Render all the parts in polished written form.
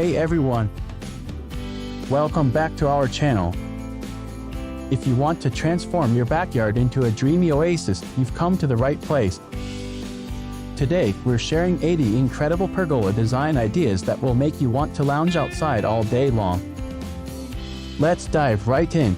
Hey everyone! Welcome back to our channel. If you want to transform your backyard into a dreamy oasis, you've come to the right place. Today, we're sharing 80 incredible pergola design ideas that will make you want to lounge outside all day long. Let's dive right in.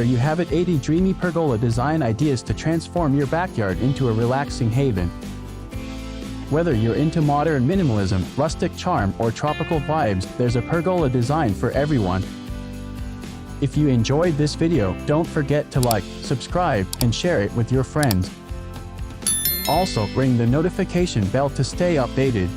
there you have it, 80 dreamy pergola design ideas to transform your backyard into a relaxing haven. Whether you're into modern minimalism, rustic charm, or tropical vibes, there's a pergola design for everyone. If you enjoyed this video, don't forget to like, subscribe, and share it with your friends. Also, ring the notification bell to stay updated.